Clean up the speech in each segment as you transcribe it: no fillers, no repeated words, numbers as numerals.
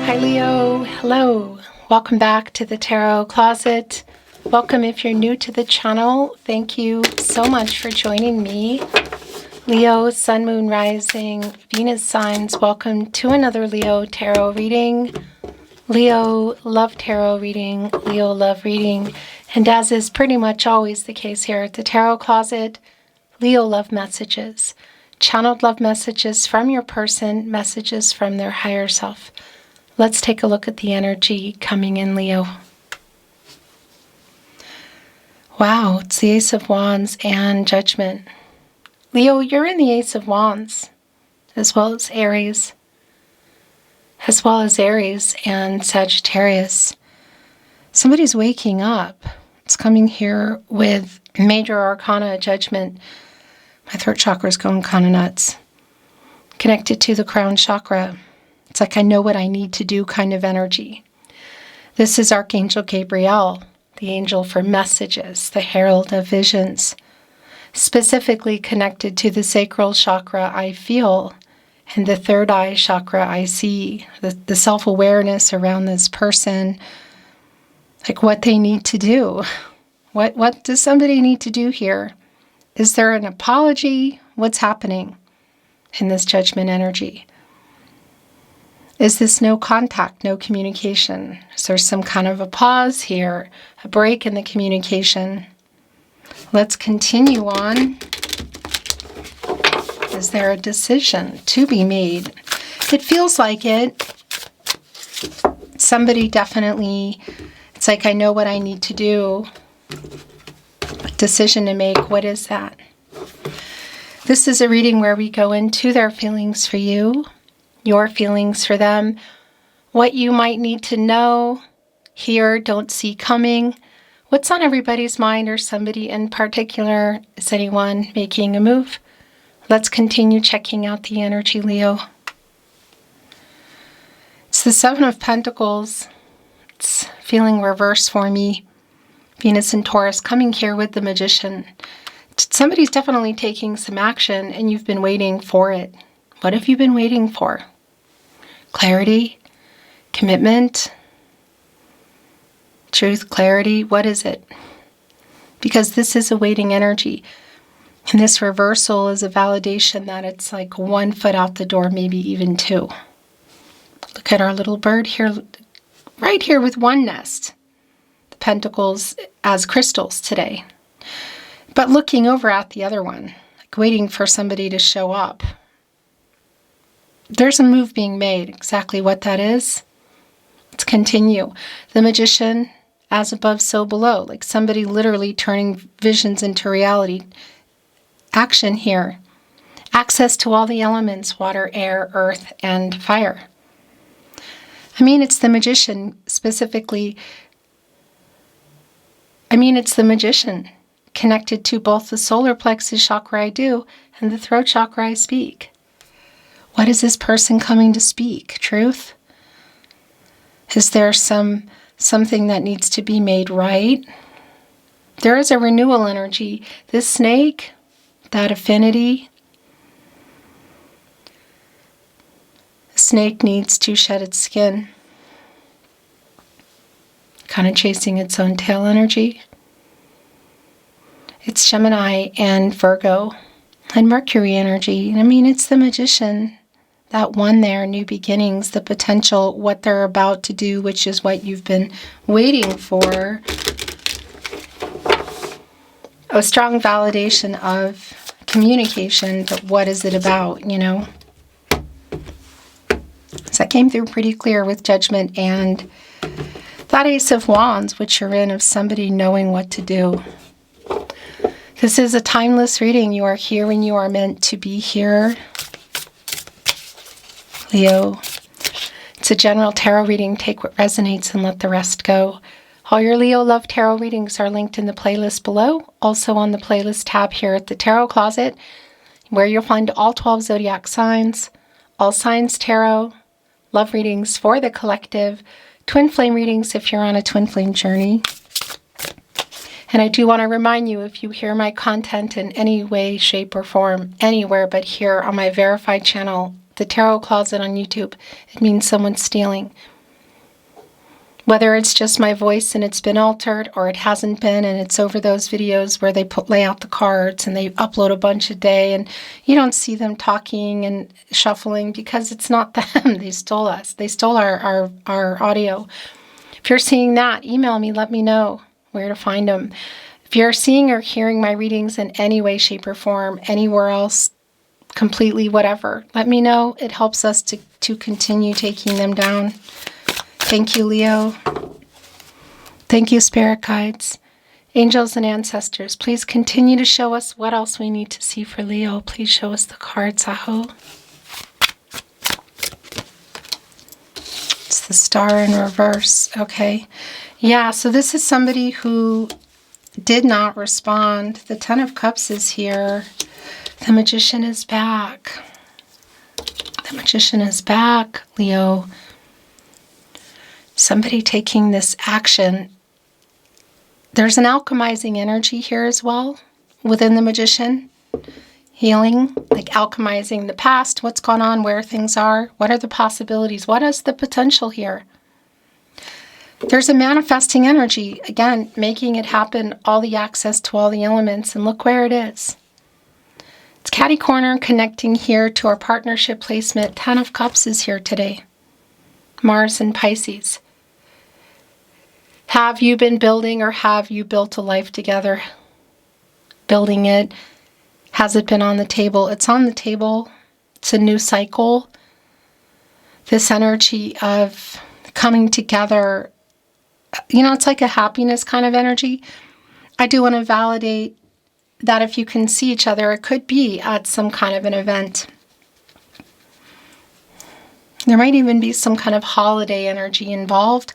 Hi Leo, hello. Welcome back to the Tarot Closet. Welcome if you're new to the channel. Thank you so much for joining me. Leo, Sun, Moon, Rising, Venus signs, welcome to another Leo Tarot reading. Leo Love Tarot reading, Leo Love reading. And as is pretty much always the case here at the Tarot Closet, Leo love messages. Channeled love messages from your person, messages from their higher self. Let's take a look at the energy coming in, Leo. Wow, it's the Ace of Wands and Judgment. Leo, you're in the Ace of Wands, as well as Aries and Sagittarius. Somebody's waking up. It's coming here with Major Arcana Judgment. My throat chakra is going kind of nuts. Connected to the crown chakra. It's like I know what I need to do kind of energy. This is Archangel Gabriel, the angel for messages, the herald of visions, specifically connected to the sacral chakra I feel and the third eye chakra I see, the self-awareness around this person, like what they need to do. What does somebody need to do here? Is there an apology? What's happening in this judgment energy? Is this no contact, no communication? Is there some kind of a pause here, a break in the communication? Let's continue on. Is there a decision to be made? It feels like it. Somebody definitely, it's like I know what I need to do. A decision to make, what is that? This is a reading where we go into their feelings for you, your feelings for them, what you might need to know, hear, don't see coming, what's on everybody's mind or somebody in particular. Is anyone making a move? Let's continue checking out the energy, Leo. It's the Seven of Pentacles. It's feeling reverse for me. Venus and Taurus coming here with the Magician. Somebody's definitely taking some action and you've been waiting for it. What have you been waiting for? Clarity, commitment, truth, clarity. What is it? Because this is a waiting energy. And this reversal is a validation that it's like 1 foot out the door, maybe even 2. Look at our little bird here, right here with one nest. The pentacles as crystals today. But looking over at the other one, like waiting for somebody to show up. There's a move being made. Exactly what that is. Let's continue. The Magician, as above, so below. Like somebody literally turning visions into reality. Action here. Access to all the elements, water, air, earth, and fire. I mean, it's the Magician specifically. It's the Magician connected to both the solar plexus chakra I do and the throat chakra I speak. What is this person coming to speak? Truth? Is there something that needs to be made right? There is a renewal energy. This snake, that affinity. The snake needs to shed its skin. Kind of chasing its own tail energy. It's Gemini and Virgo and Mercury energy. It's the Magician. That one there, new beginnings, the potential, what they're about to do, which is what you've been waiting for. A strong validation of communication, but what is it about, So that came through pretty clear with Judgment and that Ace of Wands, which you're in, of somebody knowing what to do. This is a timeless reading. You are here when you are meant to be here. Leo, it's a general tarot reading. Take what resonates and let the rest go. All your Leo Love Tarot readings are linked in the playlist below. Also on the playlist tab here at the Tarot Closet, where you'll find all 12 zodiac signs, all signs tarot, love readings for the collective, twin flame readings if you're on a twin flame journey. And I do want to remind you, if you hear my content in any way, shape, or form, anywhere but here on my verified channel, the Tarot Closet on YouTube, it means someone's stealing. Whether it's just my voice and it's been altered, or it hasn't been and it's over those videos where they lay out the cards and they upload a bunch a day and you don't see them talking and shuffling because it's not them. They stole us. They stole our audio. If you're seeing that, email me. Let me know where to find them. If you're seeing or hearing my readings in any way, shape, or form, anywhere else, completely whatever, let me know. It helps us to continue taking them down. Thank you, Leo. Thank you, spirit guides, angels, and ancestors. Please continue to show us what else we need to see for Leo. Please show us the cards, Aho. It's the star in reverse. Okay. Yeah, so this is somebody who did not respond. The Ten of Cups is here. The Magician is back. The Magician is back, Leo. Somebody taking this action. There's an alchemizing energy here as well within the Magician. Healing, like alchemizing the past, what's gone on, where things are, what are the possibilities, what is the potential here? There's a manifesting energy, again, making it happen, all the access to all the elements, and look where it is. It's catty corner connecting here to our partnership placement. 10 of Cups is here today. Mars and Pisces. Have you been building, or have you built a life together? Building it. Has it been on the table? It's on the table. It's a new cycle. This energy of coming together, you know, it's like a happiness kind of energy. I do want to validate that if you can see each other, it could be at some kind of an event. There might even be some kind of holiday energy involved.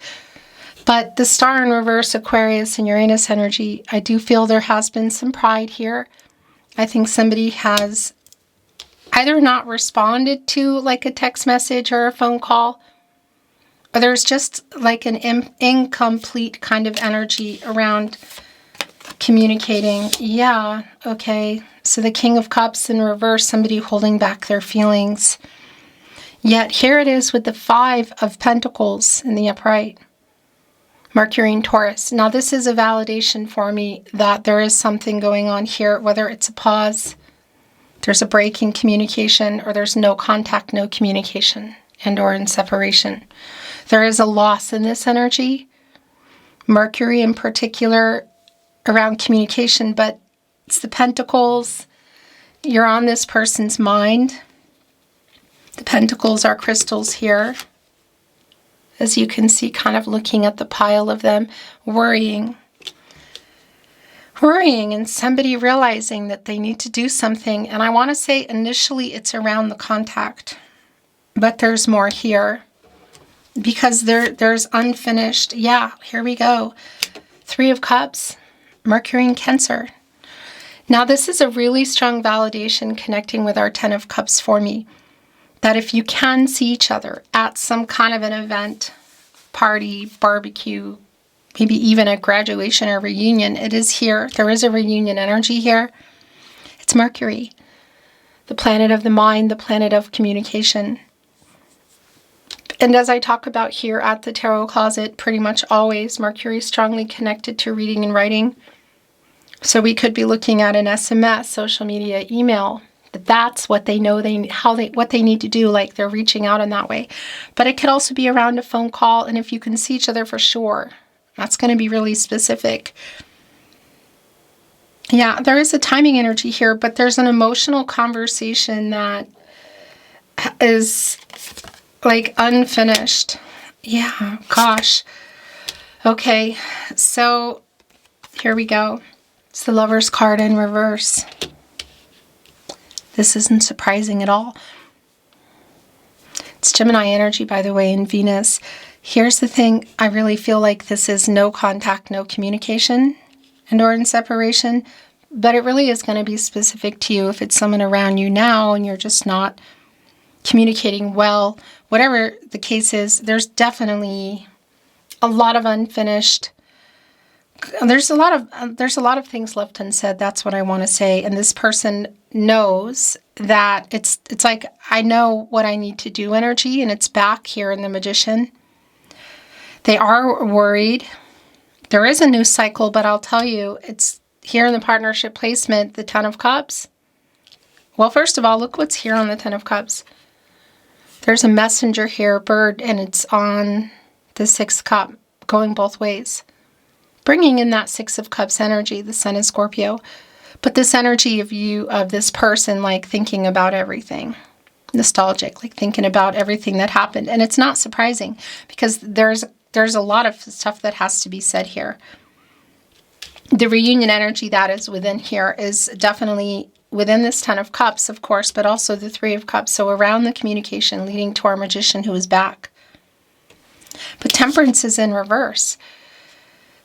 But the star in reverse, Aquarius and Uranus energy, I do feel there has been some pride here. I think somebody has either not responded to like a text message or a phone call, or there's just like an incomplete kind of energy around communicating. Yeah, okay. So the King of Cups in reverse, somebody holding back their feelings. Yet here it is with the 5 of Pentacles in the upright. Mercury and Taurus. Now this is a validation for me that there is something going on here, whether it's a pause, there's a break in communication, or there's no contact, no communication, and or in separation. There is a loss in this energy. Mercury in particular around communication, but it's the Pentacles. You're on this person's mind. The Pentacles are crystals here. As you can see, kind of looking at the pile of them, worrying, and somebody realizing that they need to do something. And I want to say initially it's around the contact, but there's more here because there's unfinished. Yeah, here we go. 3 of Cups, Mercury and Cancer. Now this is a really strong validation connecting with our 10 of Cups for me. That if you can see each other at some kind of an event, party, barbecue, maybe even a graduation or reunion, it is here. There is a reunion energy here. It's Mercury, the planet of the mind, the planet of communication. And as I talk about here at the Tarot Closet, pretty much always, Mercury is strongly connected to reading and writing. So we could be looking at an SMS, social media, email. That's what they know what they need to do, like they're reaching out in that way. But it could also be around a phone call, and if you can see each other for sure, that's going to be really specific. Yeah, there is a timing energy here, but there's an emotional conversation that is like unfinished. Yeah, gosh. Okay, so here we go. It's the Lover's card in reverse. This isn't surprising at all. It's Gemini energy, by the way, in Venus. Here's the thing. I really feel like this is no contact, no communication, and or in separation. But it really is going to be specific to you if it's someone around you now and you're just not communicating well. Whatever the case is, there's definitely a lot of unfinished. There's a lot of things left unsaid. That's what I want to say. And this person knows that it's like, I know what I need to do energy, and it's back here in the Magician. They are worried. There is a new cycle, but I'll tell you, it's here in the partnership placement, the Ten of Cups. Well, first of all, look what's here on the Ten of Cups. There's a messenger here, a bird, and it's on the Sixth Cup, going both ways. Bringing in that Six of Cups energy, the Sun is Scorpio. But this energy of you, of this person, like thinking about everything. Nostalgic, like thinking about everything that happened. And it's not surprising because there's a lot of stuff that has to be said here. The reunion energy that is within here is definitely within this Ten of Cups, of course, but also the Three of Cups. So around the communication leading to our magician who is back. But Temperance is in reverse,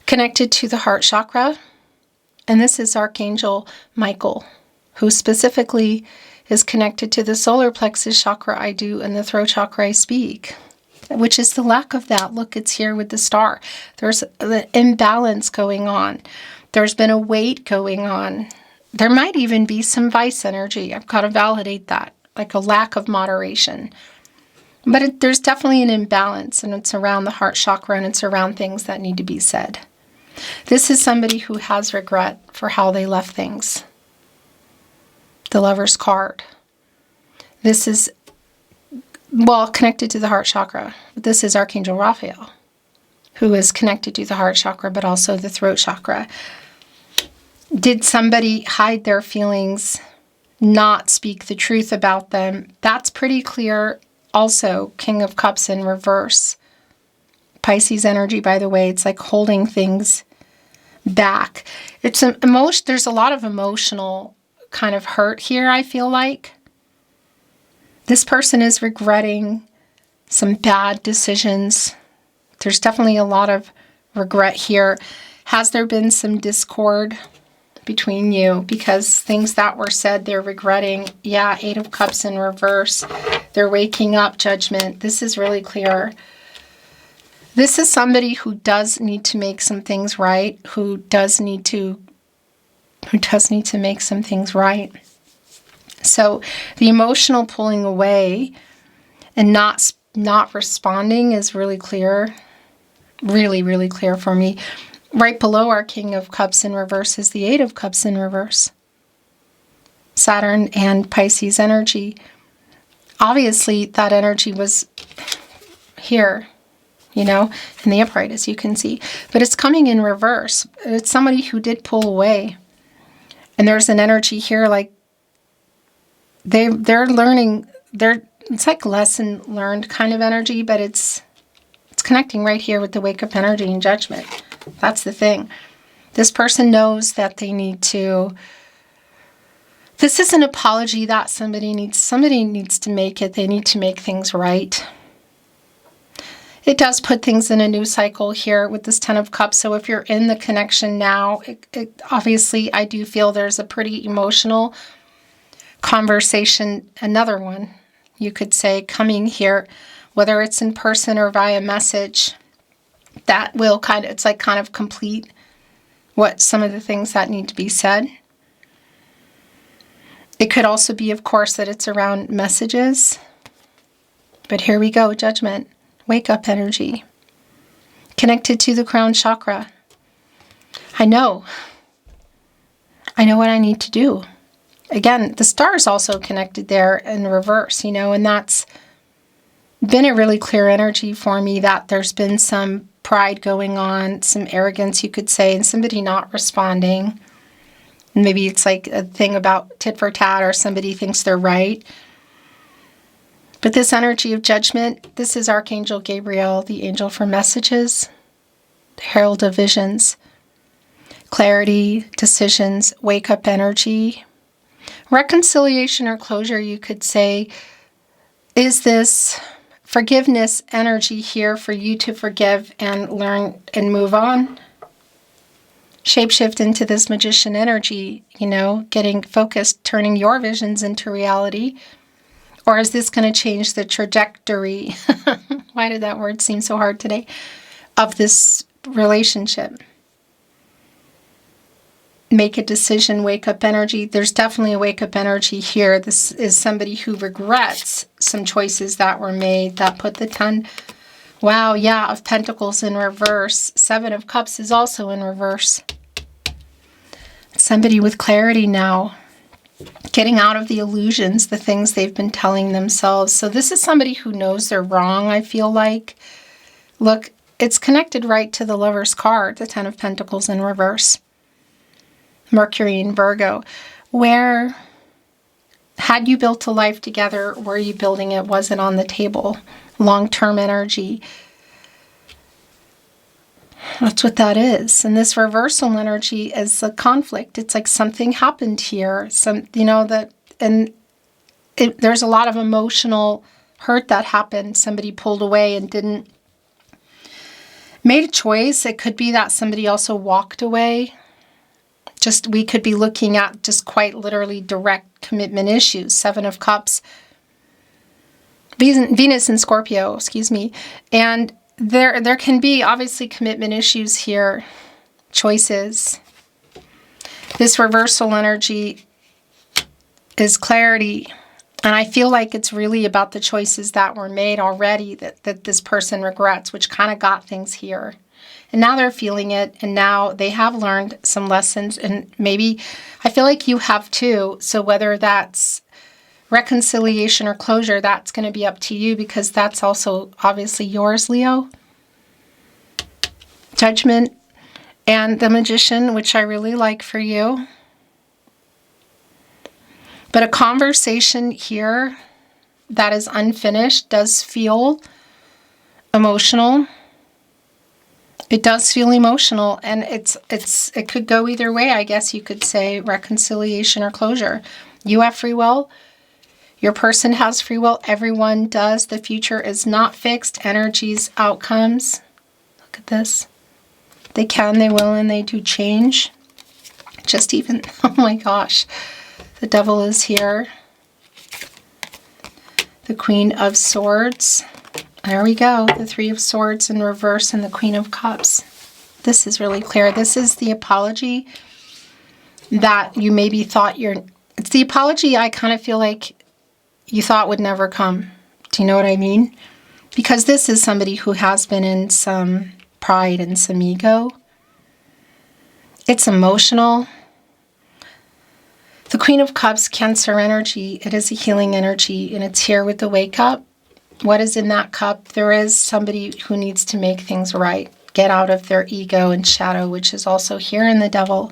connected to the heart chakra. And this is Archangel Michael, who specifically is connected to the solar plexus chakra I do and the throat chakra I speak, which is the lack of that. Look, it's here with the star. There's the imbalance going on. There's been a weight going on. There might even be some vice energy. I've got to validate that, like a lack of moderation. But there's definitely an imbalance, and it's around the heart chakra, and it's around things that need to be said. This is somebody who has regret for how they left things. The Lover's card. This is, well, connected to the heart chakra. This is Archangel Raphael, who is connected to the heart chakra, but also the throat chakra. Did somebody hide their feelings, not speak the truth about them? That's pretty clear. Also, King of Cups in reverse. Pisces energy, by the way, it's like holding things back. It's an emotion. There's a lot of emotional kind of hurt here, I feel like. This person is regretting some bad decisions. There's definitely a lot of regret here. Has there been some discord between you because things that were said they're regretting? Yeah, Eight of Cups in reverse. They're waking up, Judgment. This is really clear. This is somebody who does need to make some things right, who does need to make some things right. So the emotional pulling away and not responding is really clear. Really, really clear for me. Right below our King of Cups in reverse is the Eight of Cups in reverse. Saturn and Pisces energy. Obviously, that energy was here, in the upright, as you can see. But it's coming in reverse. It's somebody who did pull away. And there's an energy here like they're learning, it's like lesson learned kind of energy, but it's connecting right here with the wake up energy and Judgment. That's the thing. This person knows that they need to, this is an apology that somebody needs to make it. They need to make things right. It does put things in a new cycle here with this Ten of Cups. So if you're in the connection now, obviously I do feel there's a pretty emotional conversation, another one, you could say, coming here, whether it's in person or via message, that will kind of complete what some of the things that need to be said. It could also be, of course, that it's around messages. But here we go, Judgment. Wake up energy. Connected to the crown chakra. I know what I need to do. Again, the star is also connected there in reverse, and that's been a really clear energy for me that there's been some pride going on, some arrogance, you could say, and somebody not responding. Maybe it's like a thing about tit for tat or somebody thinks they're right. But this energy of Judgment, this is Archangel Gabriel, the angel for messages, the herald of visions, clarity, decisions, wake up energy, reconciliation or closure, you could say. Is this forgiveness energy here for you to forgive and learn and move on? Shapeshift into this magician energy, getting focused, turning your visions into reality. Or is this going to change the trajectory? Why did that word seem so hard today? Of this relationship. Make a decision, wake up energy. There's definitely a wake up energy here. This is somebody who regrets some choices that were made that put the 10 Wow, yeah, of Pentacles in reverse. Seven of Cups is also in reverse. Somebody with clarity now. Getting out of the illusions, the things they've been telling themselves. So this is somebody who knows they're wrong, I feel like. Look, it's connected right to the Lover's card, the Ten of Pentacles in reverse. Mercury in Virgo. Where, had you built a life together, were you building it? Was it on the table? Long-term energy. That's what that is. And this reversal energy is a conflict. It's like something happened here. There's a lot of emotional hurt that happened. Somebody pulled away and made a choice. It could be that somebody also walked away. We could be looking at just quite literally direct commitment issues. Seven of Cups. Venus in Scorpio, excuse me. And there can be obviously commitment issues here, choices. This reversal energy is clarity. And I feel like it's really about the choices that were made already that this person regrets, which kind of got things here. And now they're feeling it, and now they have learned some lessons, and maybe I feel like you have too. So whether that's reconciliation or closure, that's going to be up to you, because that's also obviously yours, Leo. Judgment and the Magician, which I really like for you. But a conversation here that is unfinished does feel emotional. It does feel emotional, and it could go either way. I guess you could say reconciliation or closure. You have free will. Your person has free will. Everyone does. The future is not fixed. Energies, outcomes. Look at this. They can, they will, and they do change. Just even, oh my gosh. The Devil is here. The Queen of Swords. There we go. The Three of Swords in reverse and the Queen of Cups. This is really clear. This is the apology that you maybe thought it's the apology I kind of feel like you thought would never come. Do you know what I mean? Because this is somebody who has been in some pride and some ego. It's emotional. The Queen of Cups, Cancer energy. It is a healing energy, and it's here with the wake up. What is in that cup? There is somebody who needs to make things right. Get out of their ego and shadow, which is also here in the Devil.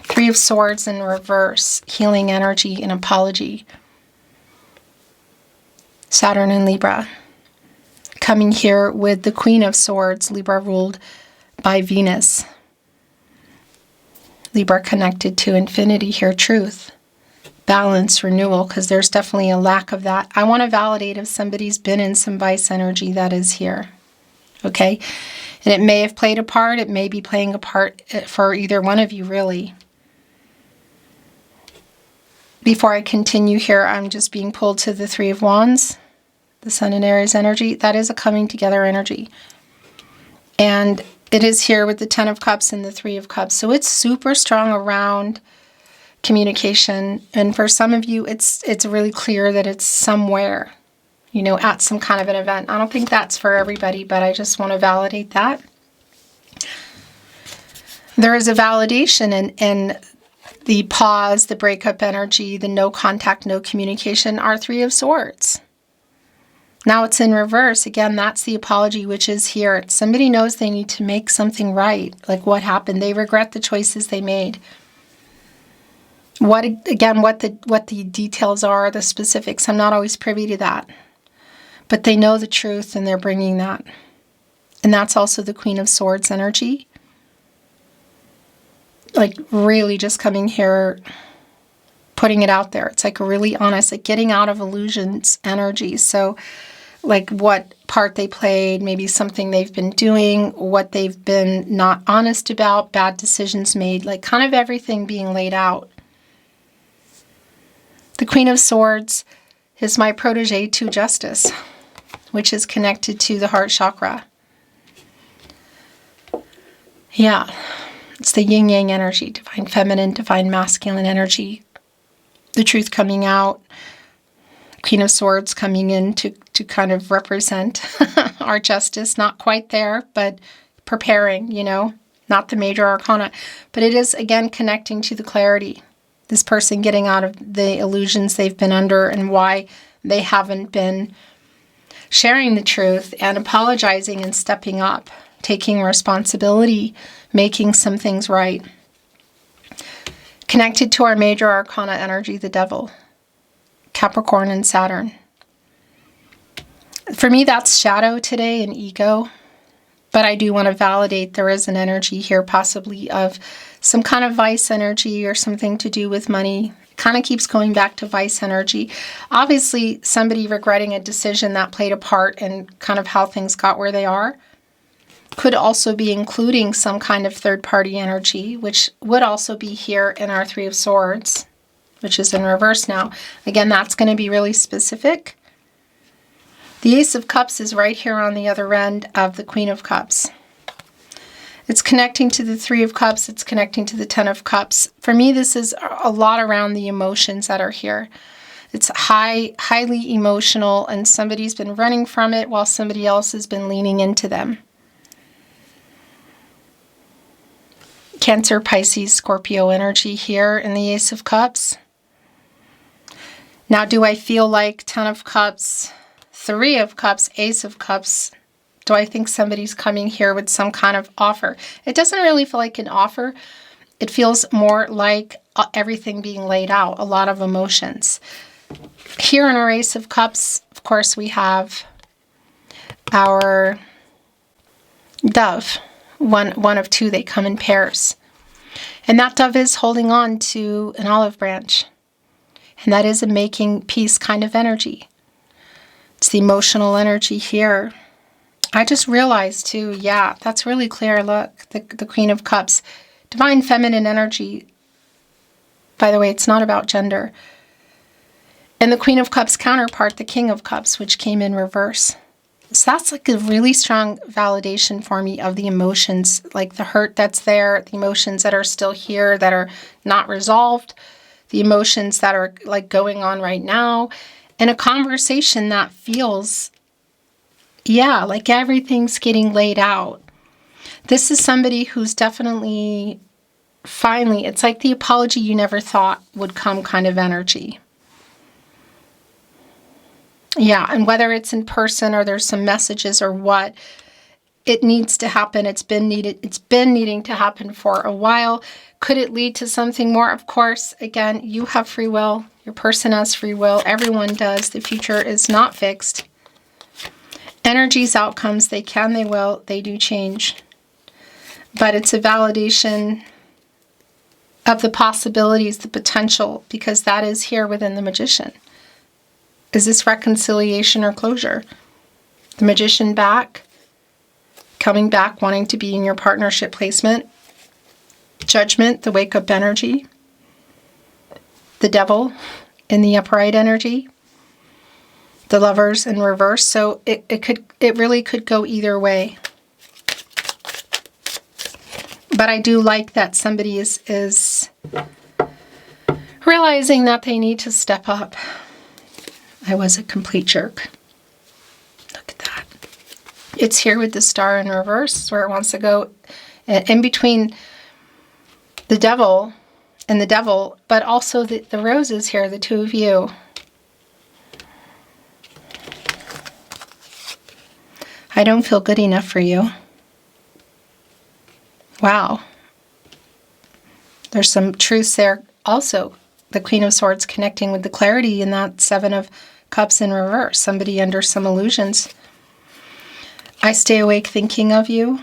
Three of Swords in reverse. Healing energy and apology. Saturn and Libra. Coming here with the Queen of Swords. Libra ruled by Venus. Libra connected to infinity here. Truth. Balance, renewal, because there's definitely a lack of that. I want to validate if somebody's been in some vice energy that is here. Okay? And it may have played a part. It may be playing a part for either one of you, really. Before I continue here, I'm just being pulled to the Three of Wands. The Sun and Aries energy. That is a coming together energy. And it is here with the Ten of Cups and the Three of Cups. So it's super strong around communication, and for some of you it's really clear that it's somewhere, at some kind of an event. I don't think that's for everybody, but I just want to validate that. There is a validation in the pause, the breakup energy, the no contact, no communication are Three of Swords. Now it's in reverse. Again, that's the apology, which is here. Somebody knows they need to make something right. Like what happened. They regret the choices they made. What the details are, the specifics, I'm not always privy to that. But they know the truth and they're bringing that. And that's also the Queen of Swords energy. Like really just coming here, putting it out there. It's like really honest, like getting out of illusions energy. So like what part they played, maybe something they've been doing, what they've been not honest about, bad decisions made, like kind of everything being laid out. The Queen of Swords is my protege to Justice, which is connected to the heart chakra. Yeah, it's the yin-yang energy, divine feminine, divine masculine energy. The truth coming out, Queen of Swords coming in to kind of represent our justice. Not quite there, but preparing, not the major arcana. But it is, again, connecting to the clarity. This person getting out of the illusions they've been under and why they haven't been sharing the truth and apologizing and stepping up, taking responsibility, making some things right. Connected to our major arcana energy, the Devil, Capricorn and Saturn. For me, that's shadow today and ego. But I do want to validate there is an energy here possibly of some kind of vice energy or something to do with money. It kind of keeps going back to vice energy. Obviously, somebody regretting a decision that played a part in kind of how things got where they are. Could also be including some kind of third-party energy, which would also be here in our Three of Swords, which is in reverse now. Again, that's going to be really specific. The Ace of Cups is right here on the other end of the Queen of Cups. It's connecting to the Three of Cups. It's connecting to the Ten of Cups. For me, this is a lot around the emotions that are here. It's highly emotional, and somebody's been running from it while somebody else has been leaning into them. Cancer, Pisces, Scorpio energy here in the Ace of Cups. Now, do I feel like Ten of Cups, Three of Cups, Ace of Cups? Do I think somebody's coming here with some kind of offer? It doesn't really feel like an offer. It feels more like everything being laid out, a lot of emotions. Here in our Ace of Cups, of course, we have our Dove. One of two, they come in pairs. And that Dove is holding on to an olive branch. And that is a making peace kind of energy. It's the emotional energy here. I just realized too, yeah, that's really clear. Look, the Queen of Cups. Divine feminine energy. By the way, it's not about gender. And the Queen of Cups counterpart, the King of Cups, which came in reverse. So that's like a really strong validation for me of the emotions, like the hurt that's there, the emotions that are still here, that are not resolved, the emotions that are like going on right now, and a conversation that feels, yeah, like everything's getting laid out. This is somebody who's definitely, finally, it's like the apology you never thought would come kind of energy. Yeah, and whether it's in person or there's some messages or what, it needs to happen. It's been needing to happen for a while. Could it lead to something more? Of course, again, you have free will. Your person has free will. Everyone does. The future is not fixed. Energies, outcomes, they can, they will, they do change. But it's a validation of the possibilities, the potential, because that is here within the Magician. Is this reconciliation or closure? The Magician back, coming back, wanting to be in your partnership placement. Judgment, the wake-up energy. The Devil in the upright energy. The Lovers in reverse. So it really could go either way. But I do like that somebody is realizing that they need to step up. I was a complete jerk. Look at that. It's here with the Star in reverse, where it wants to go in between the Devil and the Devil, but also the roses here, the two of you. I don't feel good enough for you. Wow. There's some truths there also. The Queen of Swords connecting with the clarity in that Seven of Cups in reverse. Somebody under some illusions. I stay awake thinking of you.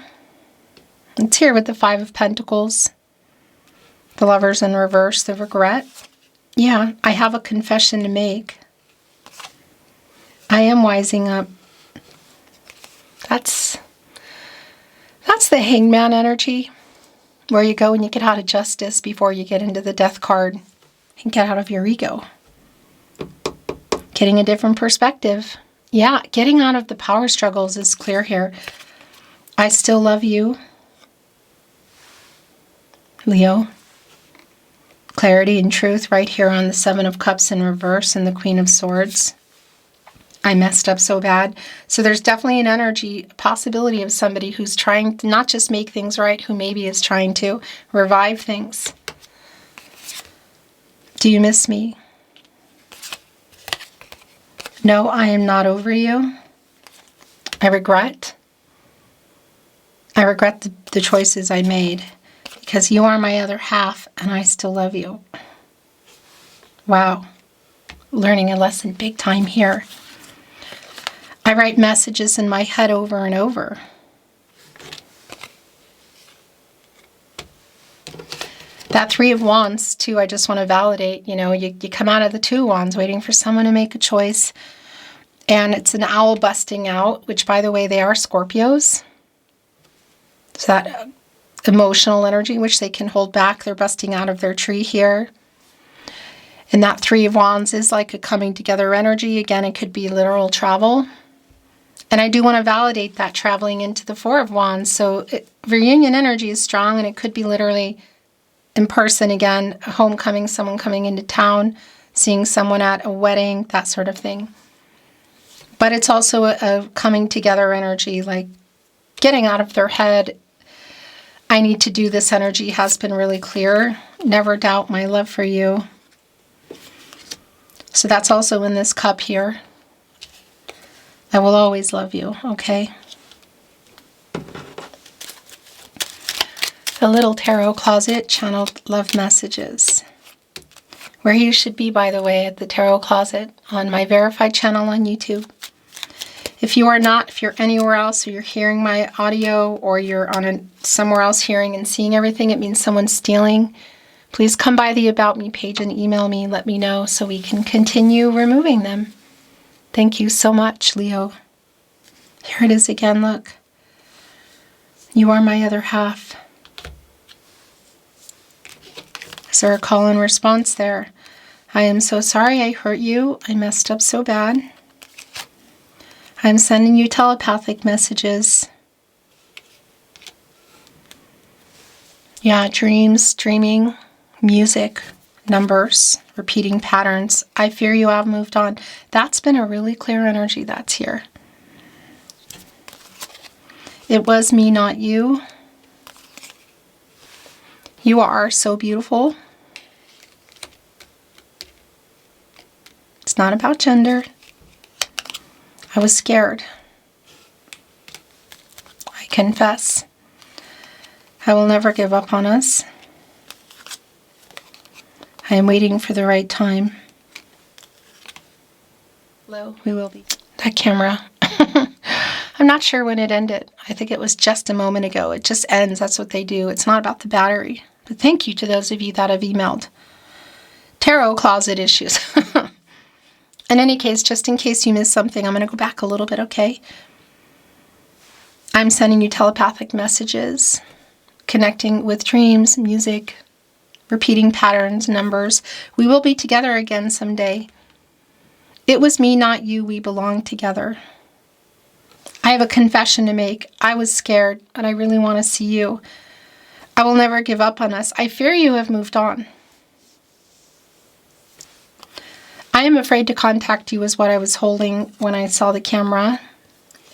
It's here with the Five of Pentacles. The Lovers in reverse, the regret. Yeah, I have a confession to make. I am wising up. That's the Hangman energy, where you go and you get out of justice before you get into the Death card and get out of your ego. Getting a different perspective. Yeah, getting out of the power struggles is clear here. I still love you, Leo. Clarity and truth right here on the Seven of Cups in reverse and the Queen of Swords. I messed up so bad. So there's definitely an energy, a possibility of somebody who's trying to not just make things right, who maybe is trying to revive things. Do you miss me? No, I am not over you. I regret. I regret the choices I made because you are my other half and I still love you. Wow. Learning a lesson big time here. I write messages in my head over and over. That Three of Wands, too, I just want to validate. You know, you come out of the Two of Wands waiting for someone to make a choice. And it's an owl busting out, which, by the way, they are Scorpios. So that emotional energy, which they can hold back, they're busting out of their tree here. And that Three of Wands is like a coming together energy. Again, it could be literal travel. And I do want to validate that traveling into the Four of Wands. So reunion energy is strong, and it could be literally in person again, a homecoming, someone coming into town, seeing someone at a wedding, that sort of thing. But it's also a coming together energy, like getting out of their head. I need to do this energy has been really clear. Never doubt my love for you. So that's also in this cup here. I will always love you, okay? The little tarot closet, channeled love messages. Where you should be, by the way, at the tarot closet on my verified channel on YouTube. If you are not, if you're anywhere else, or you're hearing my audio, or you're on somewhere else hearing and seeing everything, it means someone's stealing. Please come by the About Me page and email me, let me know so we can continue removing them. Thank you so much, Leo. Here it is again, look. You are my other half. Is there a call and response there? I am so sorry I hurt you. I messed up so bad. I'm sending you telepathic messages. Yeah, dreams, dreaming, music, numbers, repeating patterns. I fear you have moved on. That's been a really clear energy that's here. It was me, not you. You are so beautiful. It's not about gender. I was scared. I confess. I will never give up on us. I am waiting for the right time. Hello, we will be. That camera. I'm not sure when it ended. I think it was just a moment ago. It just ends. That's what they do. It's not about the battery. But thank you to those of you that have emailed. Tarot closet issues. In any case, just in case you missed something, I'm going to go back a little bit, okay? I'm sending you telepathic messages, connecting with dreams, music, repeating patterns, numbers. We will be together again someday. It was me, not you. We belong together. I have a confession to make. I was scared, and I really want to see you. I will never give up on us. I fear you have moved on. I am afraid to contact you is what I was holding when I saw the camera,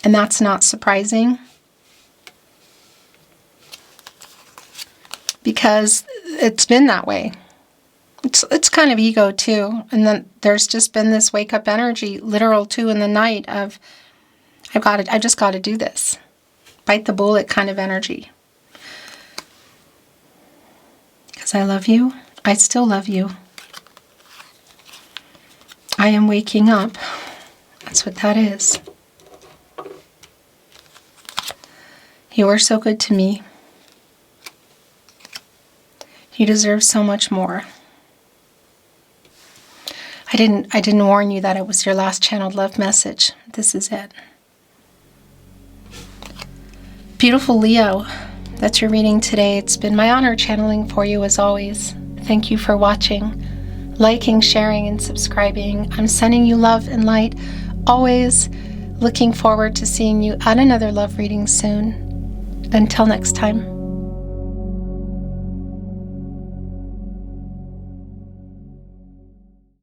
and that's not surprising. Because it's been that way. It's kind of ego too. And then there's just been this wake up energy, literal too, in the night of I just got to do this. Bite the bullet kind of energy. Because I love you. I still love you. I am waking up. That's what that is. You are so good to me. You deserve so much more. I didn't warn you that it was your last channeled love message. This is it. Beautiful Leo, that's your reading today. It's been my honor channeling for you as always. Thank you for watching, liking, sharing, and subscribing. I'm sending you love and light. Always looking forward to seeing you at another love reading soon. Until next time.